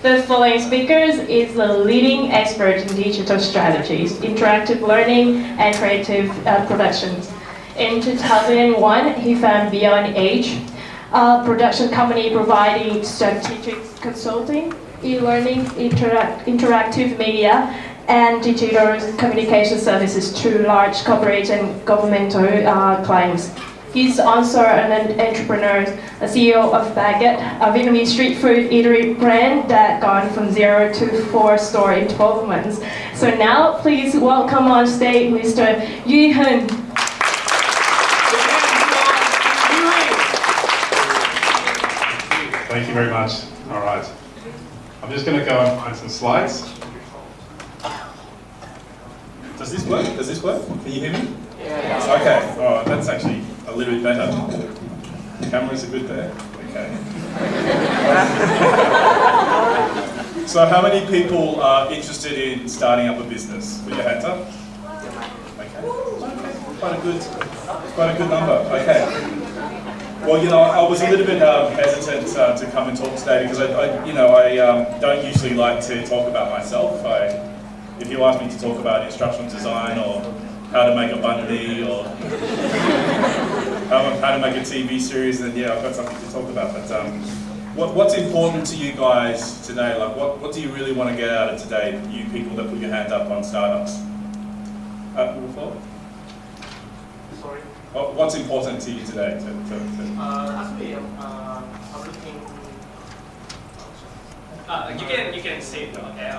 The following speakers is the leading expert in digital strategies, interactive learning, and creative productions. In 2001, he founded Beyondedge, a production company providing strategic consulting, e-learning, interactive media, and digital communication services to large corporate and governmental clients. He's also an entrepreneur, a CEO of Beyondedge, a Vietnamese street food eatery brand that gone from 0 to 4 stores in 12 months. So now, please welcome on stage Mr. Duy Huynh. Thank you very much. All right. I'm just going to go and find some slides. Does this work? Does this work? Can you hear me? Yes. Okay. Oh, that's actually a little bit better. The cameras are good there. Okay. So how many people are interested in starting up a business? Put your hands up. Okay. Quite a good number. Okay. Well, I was a little bit hesitant to come and talk today because I don't usually like to talk about myself. If you ask me to talk about instructional design or how to make a banh mi or how to make a TV series, then yeah, I've got something to talk about. But what's important to you guys today? Like, what do you really want to get out of today? You people that put your hand up on startups. Sorry. What's important to you today? Actually, I'm looking. You can say it. Okay.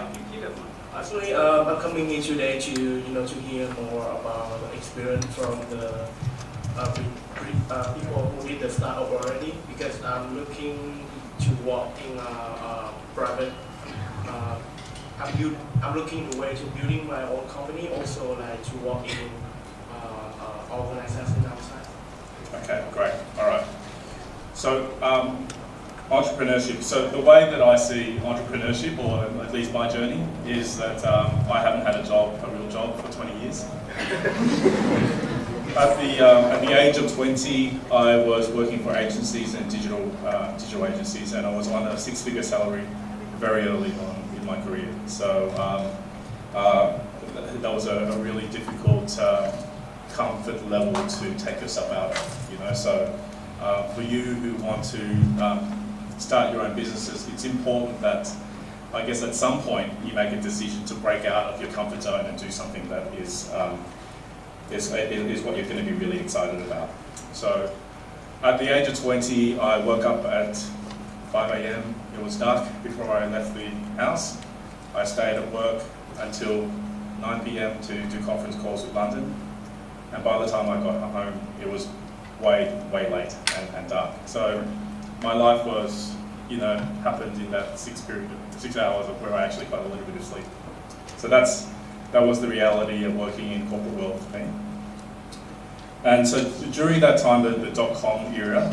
Actually, I'm coming here today to hear more about the experience from the people who did the startup already, because I'm looking to work in a private. I'm looking the way to building my own company, also like to work in organization outside. Okay, great. All right. So, entrepreneurship. So the way that I see entrepreneurship, or at least my journey, is that I haven't had a real job for 20 years. At the age of 20, I was working for agencies and digital agencies, and I was on a 6-figure salary very early on in my career. So that was a really difficult comfort level to take yourself out of. So for you who want to start your own businesses, it's important that, I guess, at some point you make a decision to break out of your comfort zone and do something that is what you're going to be really excited about. So at the age of 20, I woke up at 5 a.m. It was dark before I left the house. I stayed at work until 9 p.m. to do conference calls with London. And by the time I got home, it was way late and dark. So my life was, happened in that 6 hours of where I actually got a little bit of sleep. So that was the reality of working in corporate world for me. And so during that time, the .com era,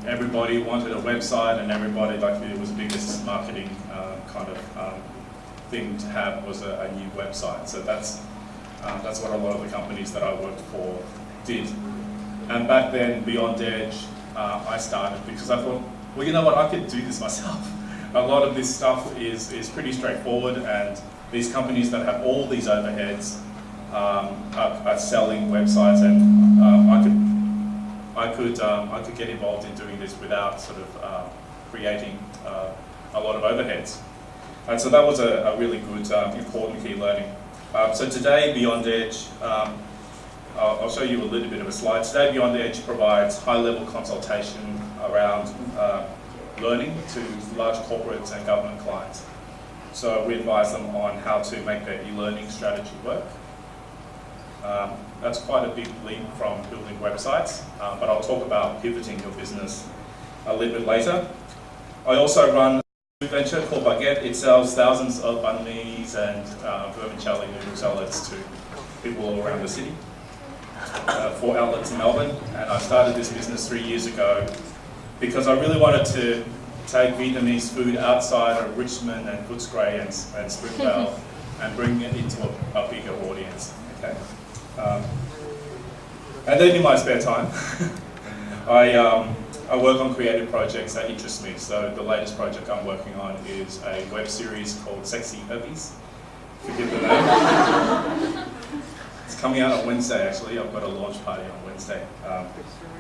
everybody wanted a website, and everybody, it was the biggest marketing kind of thing to have was a new website. So that's what a lot of the companies that I worked for did. And back then, Beyondedge, I started because I thought, well, you know what, I could do this myself. A lot of this stuff is pretty straightforward, and these companies that have all these overheads are selling websites, and I could get involved in doing this without sort of creating a lot of overheads. And so that was a really good, important key learning. So today, Beyondedge, I'll show you a little bit of a slide. Today, Beyondedge provides high-level consultation around learning to large corporates and government clients. So we advise them on how to make their e-learning strategy work. That's quite a big leap from building websites, but I'll talk about pivoting your business a little bit later. I also run a venture called Baguette. It sells thousands of banh mi's and vermicelli noodle salads to people all around the city. 4 outlets in Melbourne, and I started this business 3 years ago because I really wanted to take Vietnamese food outside of Richmond and Footscray and Springvale and bring it into a bigger audience. Okay. And then in my spare time, I I work on creative projects that interest me. So the latest project I'm working on is a web series called Sexy Herpes. Forgive the name. It's coming out on Wednesday, actually. I've got a launch party on Wednesday.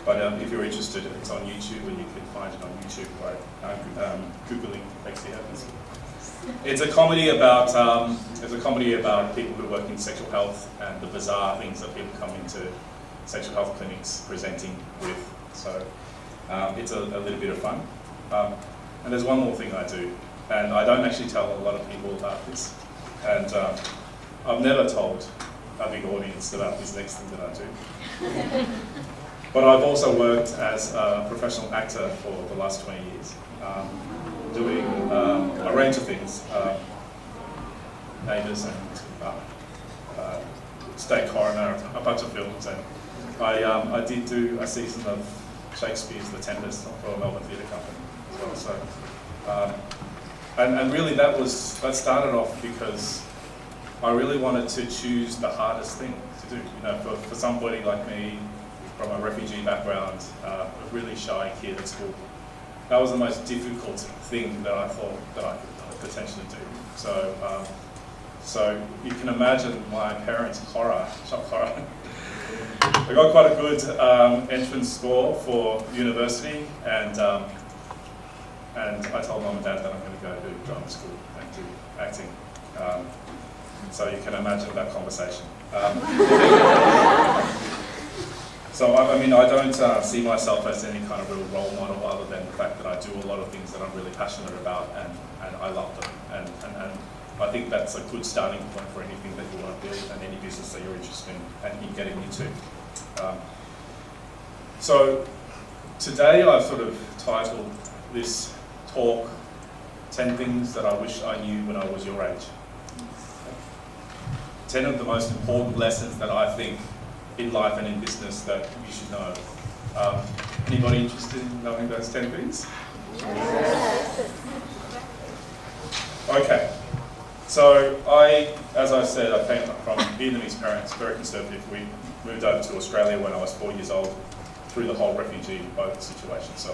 But if you're interested, it's on YouTube, and you can find it on YouTube by Googling Sexy Herpes. It's a comedy about people who work in sexual health and the bizarre things that people come into sexual health clinics presenting with. So it's a little bit of fun. And there's one more thing I do, and I don't actually tell a lot of people about this. And I've never told a big audience about this next thing that I do. But I've also worked as a professional actor for the last 20 years, doing a range of things, Neighbours and State Coroner, a bunch of films, and I did do a season of Shakespeare's The Tempest for Melbourne Theatre Company as well. So, and really that started off because I really wanted to choose the hardest thing to do. You know, for somebody like me, from a refugee background, a really shy kid at school, that was the most difficult thing that I thought that I could potentially do. So you can imagine my parents' shock horror. I got quite a good entrance score for university, and I told Mum and Dad that I'm going to go to drama school and do acting. So you can imagine that conversation. So I mean, I don't see myself as any kind of real role model other than the fact that I do a lot of things that I'm really passionate about, and I love them. And I think that's a good starting point for anything that you want to build and any business that you're interested in getting into. So today I've sort of titled this talk, 10 Things That I Wish I Knew When I Was Your Age. 10 of the most important lessons that I think in life and in business that you should know. Anybody interested in knowing those 10 things? Yes. Okay. So as I said, I came from Vietnamese parents, very conservative. We moved over to Australia when I was 4 years old through the whole refugee boat situation. So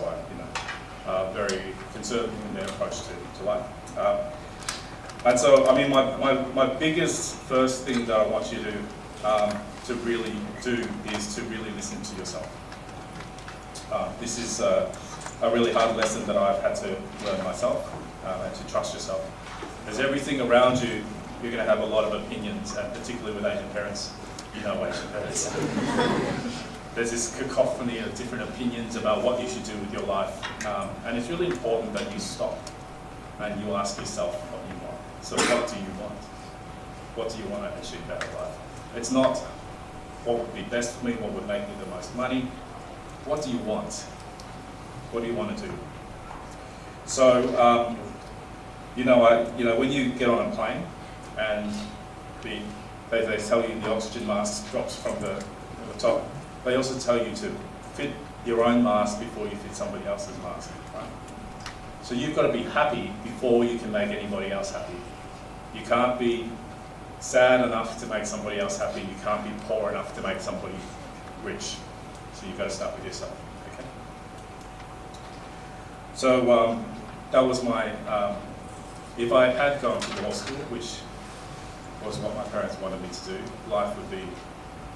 very conservative in their approach to life. And so, I mean, my biggest first thing that I want you to really do is to really listen to yourself. This is a really hard lesson that I've had to learn myself, and to trust yourself. There's everything around you, you're going to have a lot of opinions, and particularly with Asian parents, you know Asian parents. There's this cacophony of different opinions about what you should do with your life, and it's really important that you stop and you ask yourself what you want. So what do you want? What do you want to achieve out of life? It's not what would be best for me, what would make me the most money. What do you want? What do you want to do? So, when you get on a plane and they tell you the oxygen mask drops from the top, they also tell you to fit your own mask before you fit somebody else's mask, right? So you've got to be happy before you can make anybody else happy. You can't be sad enough to make somebody else happy. You can't be poor enough to make somebody rich. So you've got to start with yourself. Okay. So that was my. If I had gone to law school, which was what my parents wanted me to do, life would be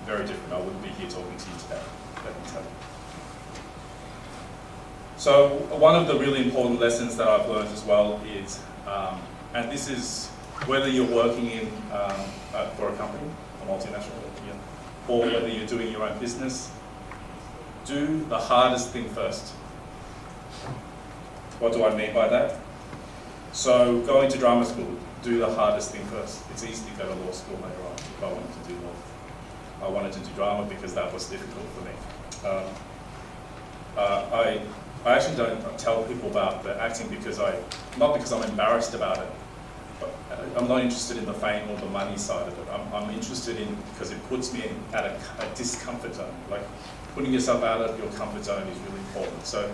very different. I wouldn't be here talking to you today. Let me tell you. So one of the really important lessons that I've learned as well is, and this is whether you're working for a company, a multinational, or whether you're doing your own business, do the hardest thing first. What do I mean by that? So going to drama school, do the hardest thing first. It's easy to go to law school later on if I wanted to do law. I wanted to do drama because that was difficult for me. I actually don't tell people about the acting not because I'm embarrassed about it, but I'm not interested in the fame or the money side of it. I'm interested in because it puts me at a discomfort zone. Like putting yourself out of your comfort zone is really important. So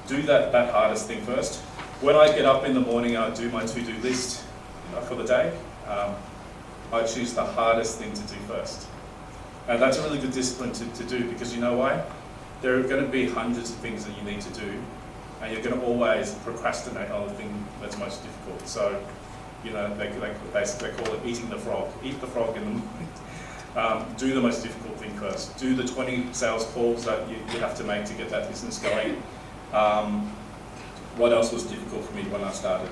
do that hardest thing first. When I get up in the morning, I do my to-do list for the day. I choose the hardest thing to do first. And that's a really good discipline to do because you know why? there are going to be hundreds of things that you need to do, and you're going to always procrastinate on the thing that's most difficult. So, you know, they call it eating the frog. Eat the frog in the morning. Do the most difficult thing first. Do the 20 sales calls that you have to make to get that business going. What else was difficult for me when I started?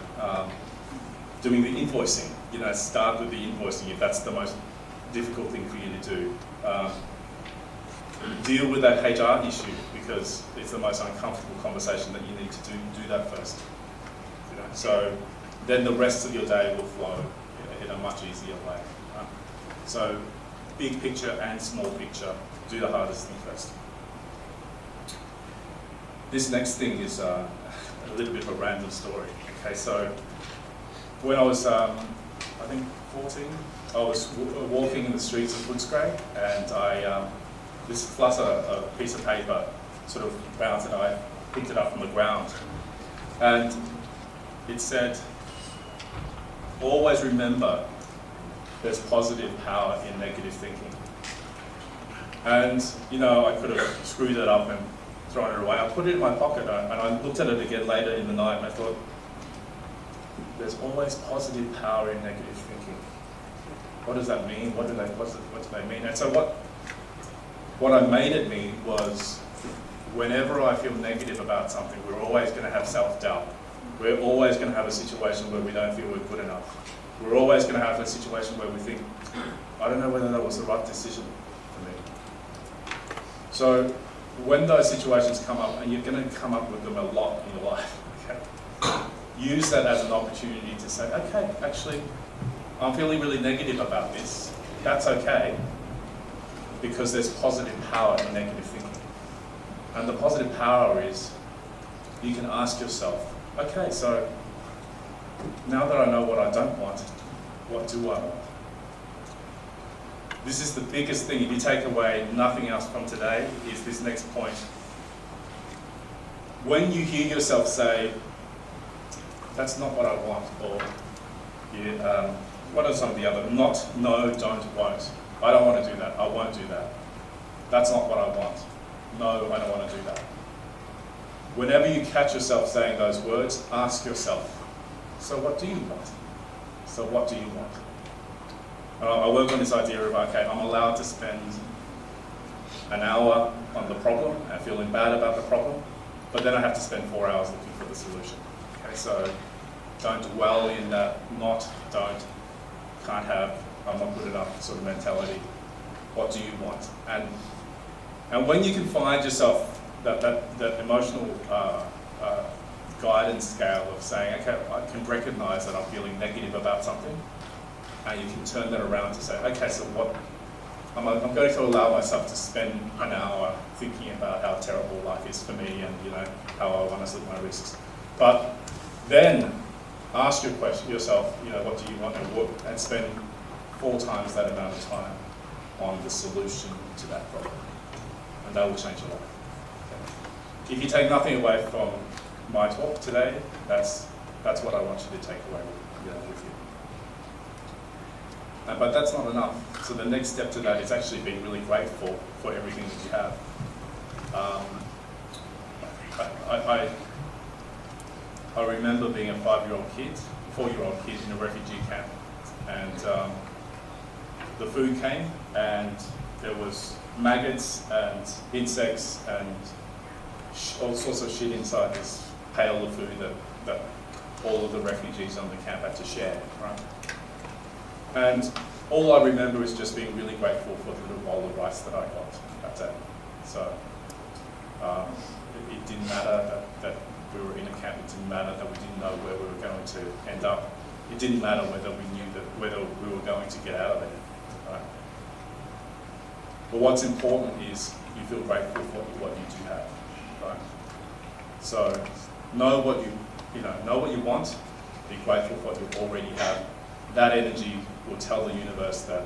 Doing the invoicing. You know, start with the invoicing if that's the most difficult thing for you to do. Deal with that HR issue because it's the most uncomfortable conversation that you need to do that first. You know, so then the rest of your day will flow in a much easier way. So big picture and small picture, do the hardest thing first. This next thing is a little bit of a random story. Okay, so when I was, I think 14, I was walking in the streets of Footscray, and I this plus a piece of paper sort of bounced, and I picked it up from the ground, and it said, "Always remember, there's positive power in negative thinking." And you know, I could have screwed it up and thrown it away. I put it in my pocket, and I looked at it again later in the night, and I thought, there's always positive power in negative thinking. What does that mean? What do they mean? And so what I made it mean was, whenever I feel negative about something, we're always going to have self-doubt. We're always going to have a situation where we don't feel we're good enough. We're always going to have a situation where we think, I don't know whether that was the right decision for me. So when those situations come up, and you're going to come up with them a lot in your life, okay, use that as an opportunity to say, okay, actually, I'm feeling really negative about this. That's okay, because there's positive power in negative thinking. And the positive power is, you can ask yourself, okay, so now that I know what I don't want, what do I want? This is the biggest thing. If you take away nothing else from today, is this next point. When you hear yourself say, that's not what I want, or what are some of the other, not, no, don't, won't. I don't want to do that, I won't do that. That's not what I want. No, I don't want to do that. Whenever you catch yourself saying those words, ask yourself, so what do you want? So what do you want? I work on this idea of, okay, I'm allowed to spend an hour on the problem and feeling bad about the problem, but then I have to spend 4 hours looking for the solution. Okay, so don't dwell in that not, don't, can't have, I'm not good enough sort of mentality. What do you want? And when you can find yourself that emotional guidance scale of saying, okay, I can recognize that I'm feeling negative about something, and you can turn that around to say, okay, so what, I'm going to allow myself to spend an hour thinking about how terrible life is for me and, you know, how I want to slip my wrists. But then ask yourself, you know, what do you want, and spend 4 times that amount of time on the solution to that problem. And that will change your life. Okay. If you take nothing away from my talk today, that's what I want you to take away with you. But that's not enough. So the next step to that is actually being really grateful for everything that you have. I remember being a 4-year-old kid in a refugee camp, and the food came, and there was maggots and insects and all sorts of shit inside this pail of food that all of the refugees on the camp had to share, right? And all I remember is just being really grateful for the little bowl of rice that I got that day. So it didn't matter that we were in a camp. It didn't matter that we didn't know where we were going to end up. It didn't matter whether we knew whether we were going to get out of there. Right? But what's important is you feel grateful for what you do have. Right? So know what you want. Be grateful for what you already have. That energy will tell the universe that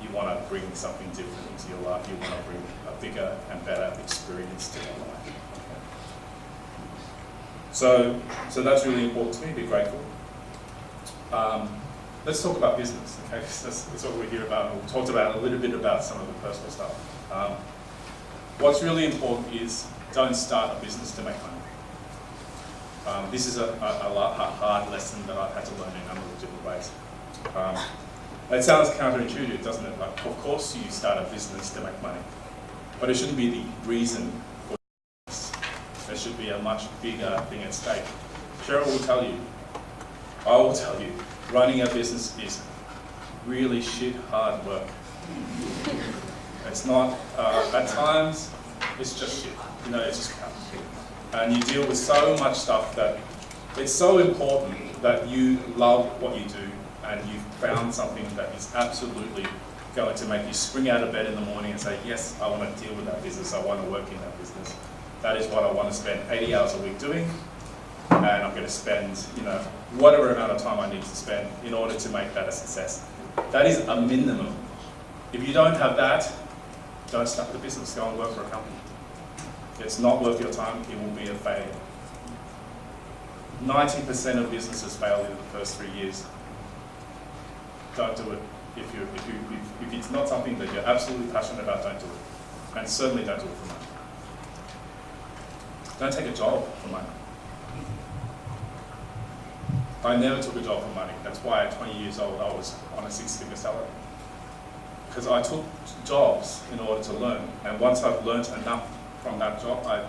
you want to bring something different into your life. You want to bring a bigger and better experience to your life. Okay. So that's really important to me. Be grateful. Let's talk about business. Okay, that's what we hear about. We talked about a little bit about some of the personal stuff. what's really important is don't start a business to make money. This is a hard lesson that I've had to learn in a number of different ways. It sounds counterintuitive, doesn't it? Like, of course you start a business to make money, but it shouldn't be the reason for this. There should be a much bigger thing at stake. Cheryl will tell you, I will tell you, running a business is really shit hard work. It's not, at times, it's just shit. You know, it's just crap. And you deal with so much stuff that it's so important that you love what you do and you've found something that is absolutely going to make you spring out of bed in the morning and say, yes, I want to deal with that business, I want to work in that business. That is what I want to spend 80 hours a week doing, and I'm going to spend, you know, whatever amount of time I need to spend in order to make that a success. That is a minimum. If you don't have that, don't start the business, go and work for a company. It's not worth your time, it will be a failure. 90% of businesses fail in the first 3 years. Don't do it. If it's not something that you're absolutely passionate about, don't do it. And certainly don't do it for money. Don't take a job for money. I never took a job for money. That's why at 20 years old I was on a 6-figure salary. Because I took jobs in order to learn. And once I've learned enough from that job, I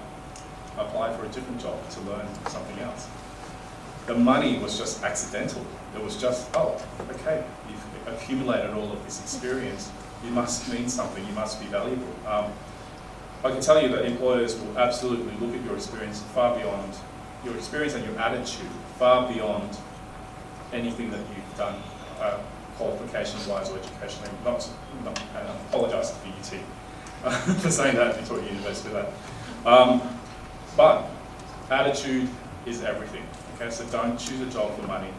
applied for a different job to learn something else. The money was just accidental. It was just, oh, okay, you've accumulated all of this experience. You must mean something, you must be valuable. I can tell you that employers will absolutely look at your experience far beyond, your experience and your attitude, far beyond anything that you've done qualification-wise or educationally. And I apologise to UT for saying that if you taught at university that. But attitude is everything. Okay, so don't choose a job for money.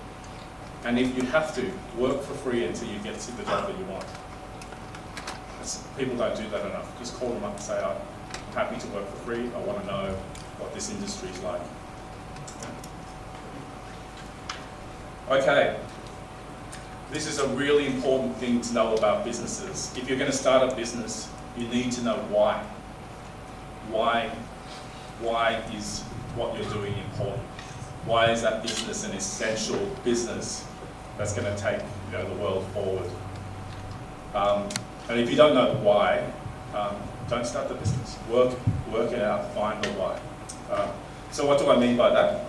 And if you have to, work for free until you get to the job that you want. People don't do that enough. Just call them up and say, I'm happy to work for free. I want to know what this industry is like. Okay. This is a really important thing to know about businesses. If you're going to start a business, you need to know why. Why is what you're doing important? Why is that business an essential business that's going to take, you know, the world forward? And if you don't know why, don't start the business. Work it out, find the why. So what do I mean by that?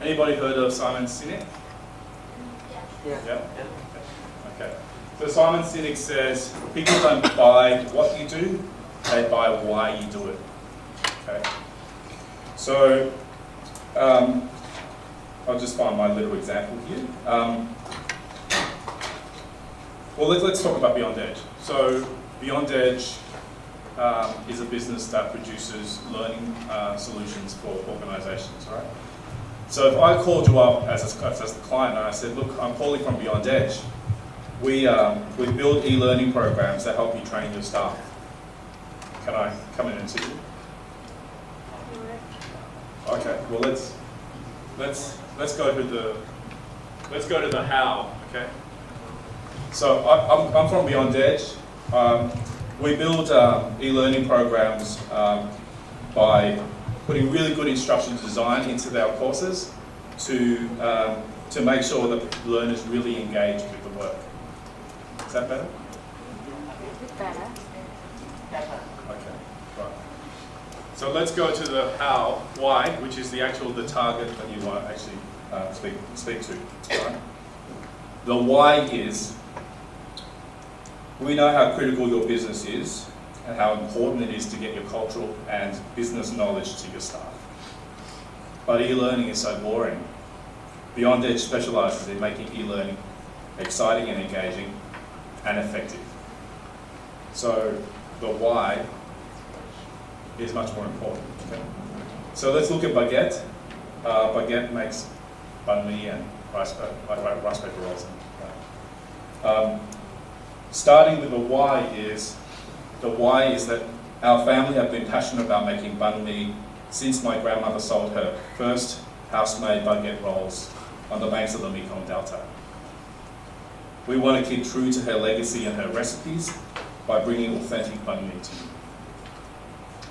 Anybody heard of Simon Sinek? Yeah? Okay. So Simon Sinek says, people don't buy what you do, they buy why you do it. Okay. So, I'll just find my little example here. Well, let's talk about Beyondedge. So, Beyondedge is a business that produces learning solutions for organisations, right? So, if I called you up as the client and I said, look, I'm calling from Beyondedge, we build e-learning programs that help you train your staff. Can I come in and see you? Okay. Well, let's go to the how. Okay. So I'm from Beyondedge. We build e-learning programs by putting really good instruction design into our courses to make sure that learners really engage with the work. Is that better? Better. Okay, right. So let's go to the how, why, which is the target that you want to actually speak to. Right? The why is, we know how critical your business is and how important it is to get your cultural and business knowledge to your staff. But e-learning is so boring. Beyondedge specialises in making e-learning exciting and engaging and effective. So the why is much more important. Okay? So let's look at baguette. Baguette makes banh mi and rice paper rolls. Starting with the why is that our family have been passionate about making banh mi since my grandmother sold her first house-made baguette rolls on the banks of the Mekong Delta. We want to keep true to her legacy and her recipes by bringing authentic banh mi to you.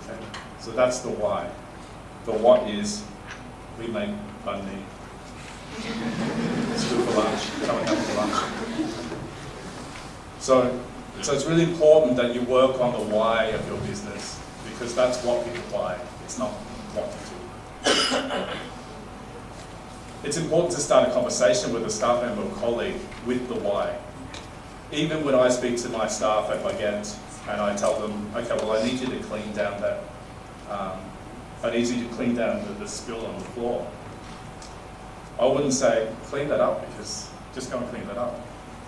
Okay? So that's the why. The what is, we make banh mi. It's good for lunch. Come and have it for lunch. So it's really important that you work on the why of your business, because that's what people buy. It's not what you do. It's important to start a conversation with a staff member or colleague with the why. Even when I speak to my staff at Beyondedge and I tell them, okay, well, I need you to clean down that, I need you to clean down the spill on the floor. I wouldn't say, clean that up, because just go and clean that up.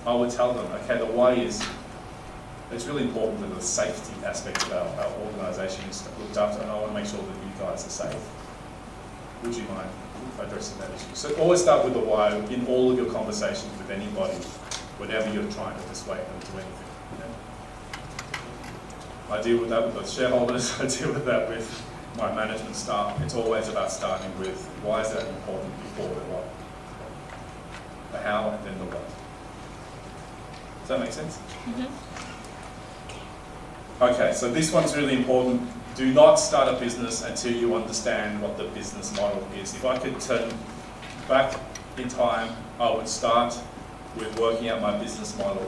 I would tell them, okay, the why is, it's really important that the safety aspect of our organisation is looked after, and I want to make sure that you guys are safe. Would you mind addressing that issue? So always start with the why in all of your conversations with anybody, whenever you're trying to persuade them to anything. Yeah? I deal with that with the shareholders, I deal with that with my management staff. It's always about starting with why is that important before the what. The how and then the what. Does that make sense? Mm-hmm. Okay, so this one's really important. Do not start a business until you understand what the business model is. If I could turn back in time, I would start with working out my business model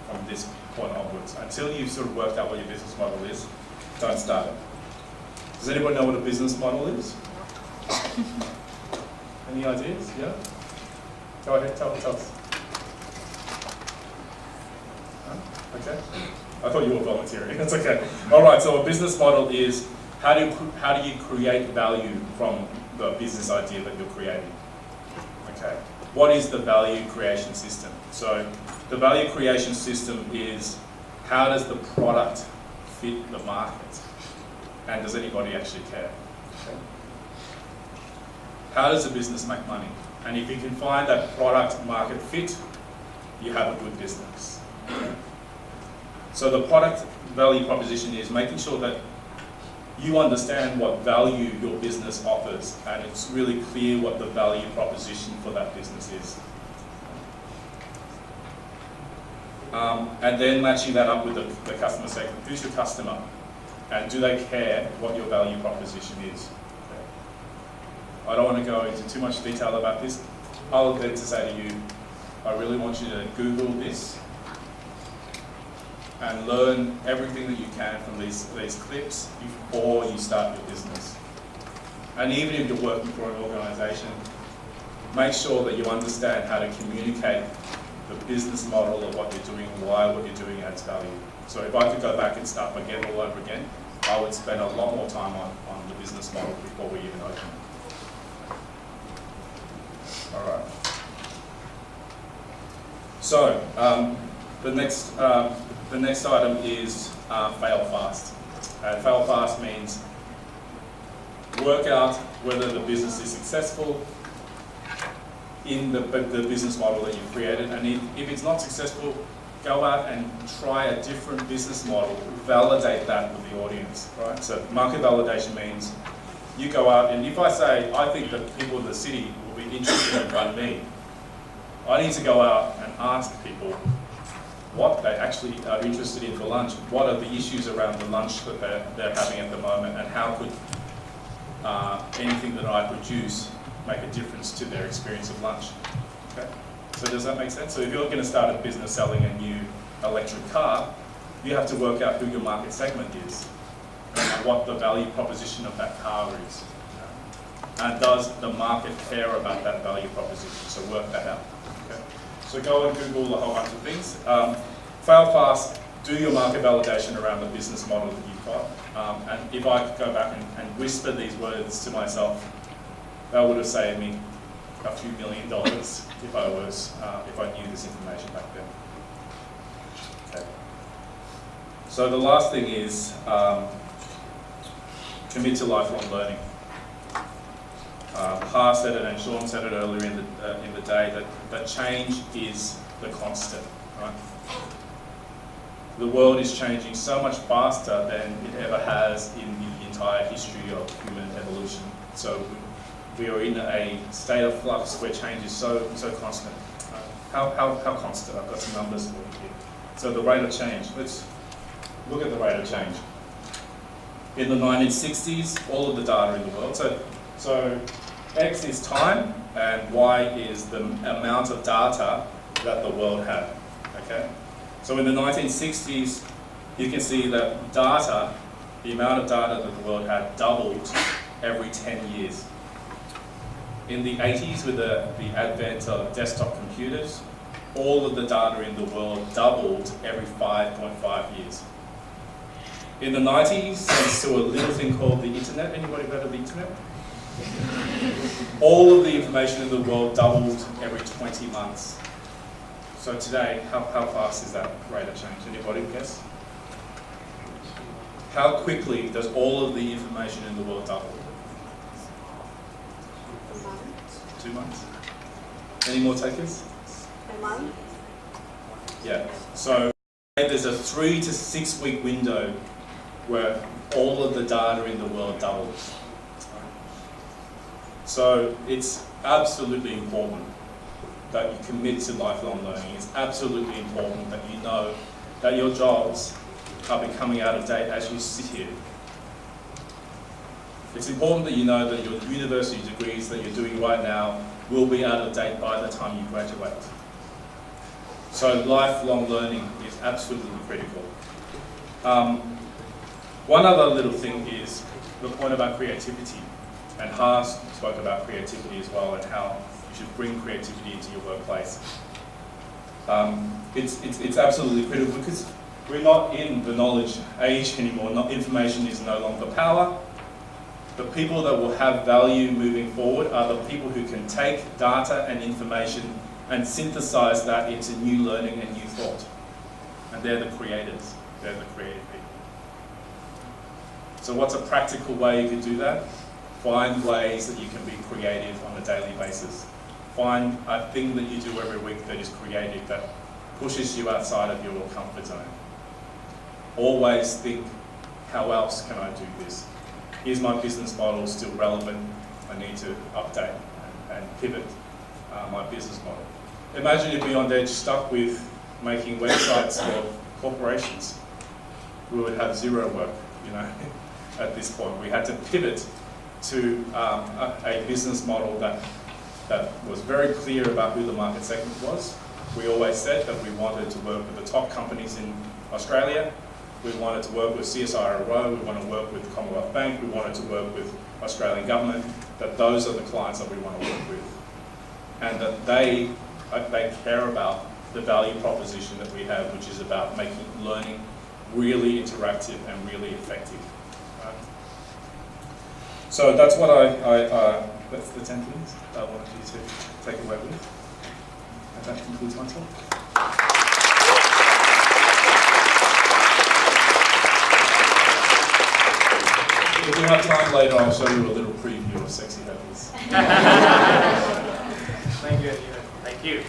from this point onwards. Until you've sort of worked out what your business model is, don't start it. Does anybody know what a business model is? Any ideas? Yeah? Go ahead, tell us. Huh? Okay. I thought you were volunteering. That's okay. All right. So a business model is how do you create value from the business idea that you're creating? Okay. What is the value creation system? So the value creation system is how does the product fit the market, and does anybody actually care? Okay. How does a business make money? And if you can find that product market fit, you have a good business. So the product value proposition is making sure that you understand what value your business offers, and it's really clear what the value proposition for that business is. And then matching that up with the customer segment. Who's your customer? And do they care what your value proposition is? Okay. I don't want to go into too much detail about this, other than to say to you, I really want you to Google this and learn everything that you can from these clips before you start your business. And even if you're working for an organisation, make sure that you understand how to communicate the business model of what you're doing, why what you're doing adds value. So if I could go back and start again all over again, I would spend a lot more time on the business model before we even open it. All right. So the next item is fail fast. And fail fast means work out whether the business is successful in the business model that you've created. And if it's not successful, go out and try a different business model, validate that with the audience, right? So market validation means you go out, and if I say, I think that people in the city will be interested in banh mi, I need to go out and ask people what they actually are interested in for lunch. What are the issues around the lunch that they're having at the moment, and how could anything that I produce make a difference to their experience of lunch? Okay. So does that make sense? So if you're going to start a business selling a new electric car, you have to work out who your market segment is and what the value proposition of that car is. And does the market care about that value proposition? So work that out. Okay. So go and Google a whole bunch of things. Fail fast, do your market validation around the business model that you've got. And if I could go back and whisper these words to myself, that would have saved me a few $1 million if I knew this information back then. Okay. So the last thing is commit to lifelong learning. Ha said it and Sean said it earlier in the day that change is the constant. Right? The world is changing so much faster than it ever has in the entire history of human evolution. So we are in a state of flux where change is so constant. How constant? I've got some numbers for you here. So the rate of change. Let's look at the rate of change. In the 1960s, all of the data in the world. So X is time and Y is the amount of data that the world had. Okay? So in the 1960s, you can see that data, the amount of data that the world had, doubled every 10 years. In the 80s, with the advent of desktop computers, all of the data in the world doubled every 5.5 years. In the 90s, thanks to a little thing called the internet. Anybody heard of the internet? All of the information in the world doubled every 20 months. So today, how fast is that rate of change? Anybody guess? How quickly does all of the information in the world double? 2 months? Any more takers? A month? Yeah. So there's a 3 to 6 week window where all of the data in the world doubles. So it's absolutely important that you commit to lifelong learning. It's absolutely important that you know that your jobs are becoming out of date as you sit here. It's important that you know that your university degrees that you're doing right now will be out of date by the time you graduate. So lifelong learning is absolutely critical. One other little thing is the point about creativity. And Haas spoke about creativity as well and how you should bring creativity into your workplace. It's absolutely critical because we're not in the knowledge age anymore. Information is no longer power. The people that will have value moving forward are the people who can take data and information and synthesize that into new learning and new thought. And they're the creators. They're the creative people. So what's a practical way you can do that? Find ways that you can be creative on a daily basis. Find a thing that you do every week that is creative, that pushes you outside of your comfort zone. Always think, how else can I do this? Is my business model still relevant? I need to update and pivot my business model. Imagine if Beyondedge stuck with making websites for corporations. We would have zero work, at this point. We had to pivot to a business model that was very clear about who the market segment was. We always said that we wanted to work with the top companies in Australia. We wanted to work with CSIRO, we want to work with the Commonwealth Bank, we wanted to work with Australian government, that those are the clients that we want to work with. And that they care about the value proposition that we have, which is about making learning really interactive and really effective. Right? So that's what that's the 10 things I wanted you to take away with. And that concludes my talk. If we have time later, I'll show you a little preview of Sexy Happiness. Thank you. Thank you.